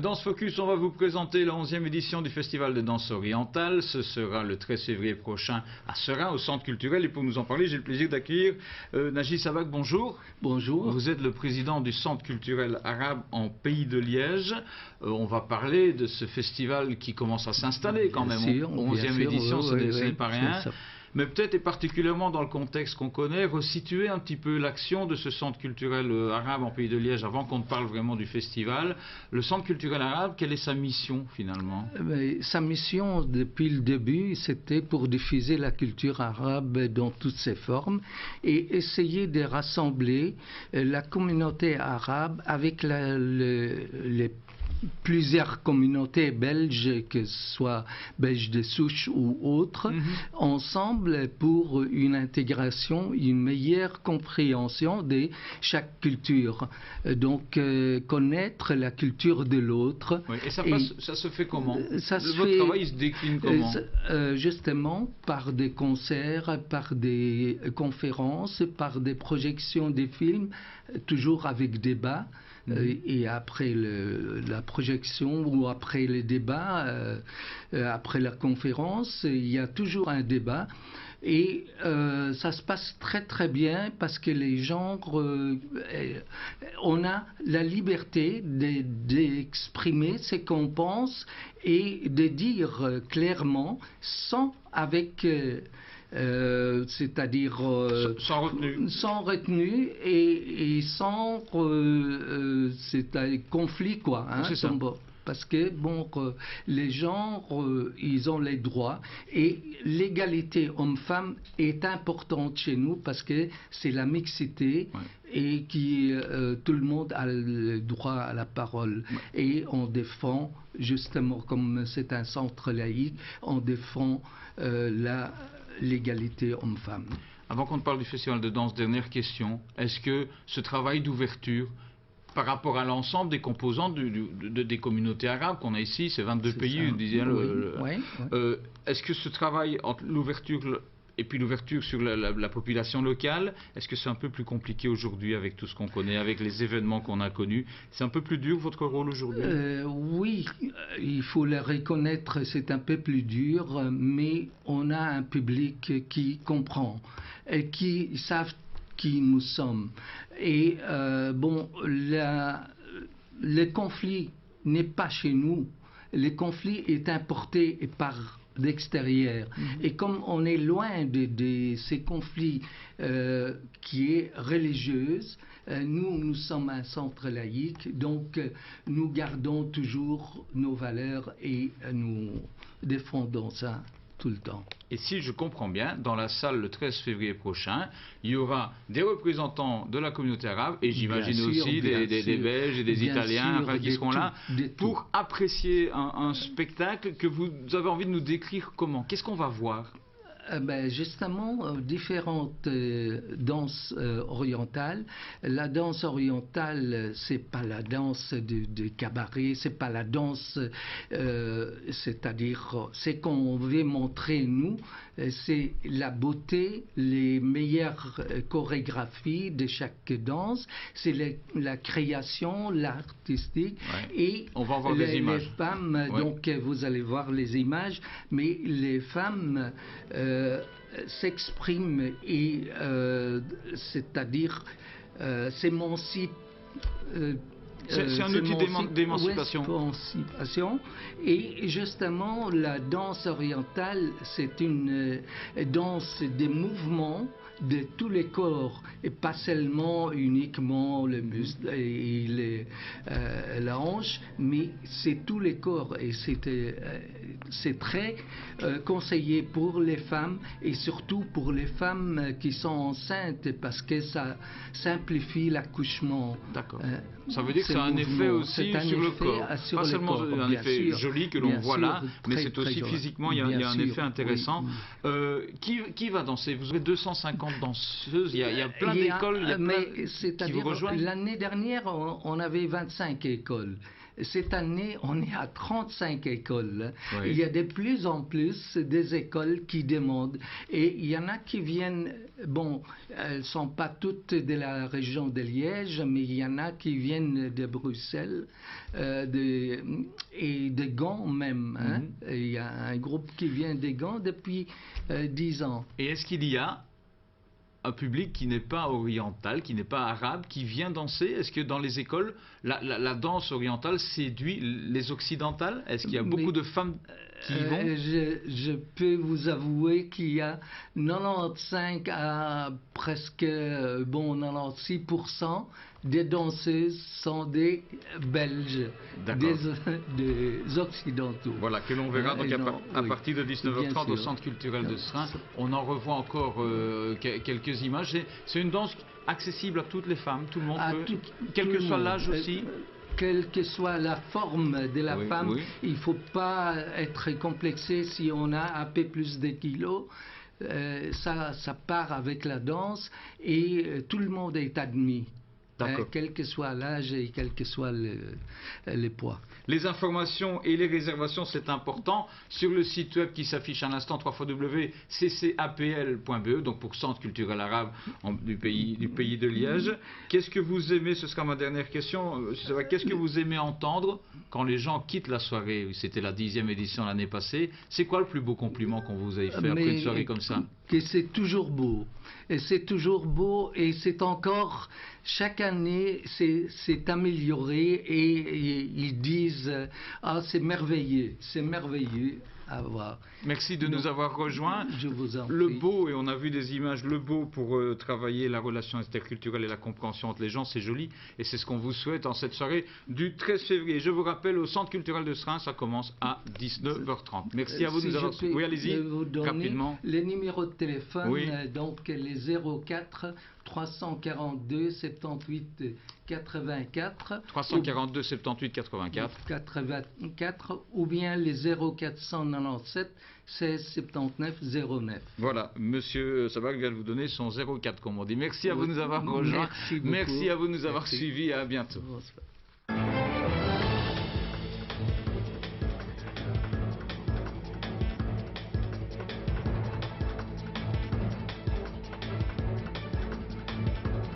Dans ce focus, on va vous présenter la 11e édition du Festival de danse orientale. Ce sera le 13 février prochain à Seraing, au Centre culturel. Et pour nous en parler, j'ai le plaisir d'accueillir Naji Sabak. Bonjour. Bonjour. Vous êtes le président du Centre culturel arabe en Pays de Liège. On va parler de ce festival qui commence à s'installer quand même. 11e édition, ce n'est pas rien. Mais peut-être, et particulièrement dans le contexte qu'on connaît, resituer un petit peu l'action de ce centre culturel arabe en Pays de Liège avant qu'on ne parle vraiment du festival. Le centre culturel arabe, quelle est sa mission finalement? Sa mission depuis le début, c'était pour diffuser la culture arabe dans toutes ses formes et essayer de rassembler la communauté arabe avec les plusieurs communautés belges, que ce soit belges de souche ou autres, ensemble pour une intégration, une meilleure compréhension de chaque culture. Donc, connaître la culture de l'autre. Oui, et ça se fait comment? Votre travail se décline comment? Justement, par des concerts, par des conférences, par des projections des films, toujours avec débat. Et après la projection ou après les débats, après la conférence, il y a toujours un débat. Et ça se passe très très bien parce que les gens, on a la liberté d'exprimer ce qu'on pense et de dire clairement sans avec... c'est-à-dire sans retenue et sans conflit, quoi. Hein, c'est ça. Parce que bon, les gens, ils ont les droits et l'égalité homme-femme est importante chez nous parce que c'est la mixité et qui tout le monde a le droit à la parole. Et on défend, justement, comme c'est un centre laïque, on défend l'égalité homme-femme. Avant qu'on ne parle du festival de danse, dernière question. Est-ce que ce travail d'ouverture par rapport à l'ensemble des composants des communautés arabes qu'on a ici, c'est 22 pays, est-ce que ce travail entre l'ouverture et puis l'ouverture sur la population locale, est-ce que c'est un peu plus compliqué aujourd'hui avec tout ce qu'on connaît, avec les événements qu'on a connus? C'est un peu plus dur votre rôle aujourd'hui? Oui, il faut le reconnaître, c'est un peu plus dur, mais on a un public qui comprend et qui savent qui nous sommes. Et bon, le conflit n'est pas chez nous. Le conflit est importé par d'extérieur. Et comme on est loin de ces conflits qui est religieuse, nous sommes un centre laïque, donc nous gardons toujours nos valeurs et nous défendons ça tout le temps. Et si je comprends bien, dans la salle le 13 février prochain, il y aura des représentants de la communauté arabe et j'imagine aussi des Belges et des Italiens qui seront là pour apprécier un spectacle que vous avez envie de nous décrire comment? Qu'est-ce qu'on va voir? Justement, différentes danses orientales. La danse orientale, c'est pas la danse de cabaret, c'est pas la danse, c'est-à-dire, c'est qu'on veut montrer nous, c'est la beauté, les meilleures chorégraphies de chaque danse, c'est la création, l'artistique, et on va voir des images. Les femmes, donc vous allez voir les images, mais les femmes s'expriment et c'est-à-dire s'émancipent. C'est un outil d'émancipation. Et justement, la danse orientale, c'est une danse des mouvements de tous les corps, et pas seulement uniquement le muscle et la hanche, mais c'est tous les corps. Et c'est très conseillé pour les femmes et surtout pour les femmes qui sont enceintes parce que ça simplifie l'accouchement. D'accord. Ça veut dire que ça a un effet aussi sur le corps. Pas seulement un effet joli que l'on voit là, mais c'est aussi physiquement, il y a un effet intéressant. Qui va danser? Vous avez 250 danseuses, il y a plein d'écoles qui vous rejoignent. L'année dernière, on avait 25 écoles. cette année, on est à 35 écoles. Oui. Il y a de plus en plus des écoles qui demandent. Et il y en a qui viennent, bon, elles ne sont pas toutes de la région de Liège, mais il y en a qui viennent de Bruxelles et de Gand même. Hein. Il y a un groupe qui vient de Gand depuis 10 ans. Et est-ce qu'il y a un public qui n'est pas oriental, qui n'est pas arabe, qui vient danser? Est-ce que dans les écoles, la danse orientale séduit les occidentales? Est-ce qu'il y a beaucoup de femmes qui y vont? Je peux vous avouer qu'il y a 95 à presque 96% des danseuses sont des Belges, des Occidentaux. Voilà, que l'on verra donc à partir de 19h30 au Centre culturel de Seraing. On en revoit encore quelques images. C'est une danse accessible à toutes les femmes, tout le monde peut, quel que soit l'âge aussi. Quelle que soit la forme de la femme, il ne faut pas être complexé si on a un peu plus de kilos. Ça part avec la danse et tout le monde est admis. Quel que soit l'âge et quel que soit le poids. Les informations et les réservations, c'est important. Sur le site web qui s'affiche à l'instant, www.ccapl.be, donc pour Centre culturel arabe du pays de Liège. Qu'est-ce que vous aimez, ce sera ma dernière question, qu'est-ce que vous aimez entendre quand les gens quittent la soirée? C'était la 10e édition l'année passée. C'est quoi le plus beau compliment qu'on vous ait fait après une soirée comme ça? Que c'est toujours beau. Et c'est toujours beau et c'est encore, chaque année, c'est amélioré et ils disent « Ah, c'est merveilleux à voir ». Merci de nous avoir rejoints. Je vous en prie. Le beau, et on a vu des images, le beau pour travailler la relation interculturelle et la compréhension entre les gens, c'est joli. Et c'est ce qu'on vous souhaite en cette soirée du 13 février. Je vous rappelle, au Centre culturel de Seraing, ça commence à 19h30. Merci à vous de nous avoir suivis. Oui, allez-y, rapidement. Les numéros de téléphone, donc les 04 342 78 84 342 78 84 ou bien les 0497 16 79 09. Voilà, Monsieur Sabag vient de vous donner son 04 comme on dit. Merci à vous de nous avoir rejoints. Merci à vous de nous avoir suivis. À bientôt.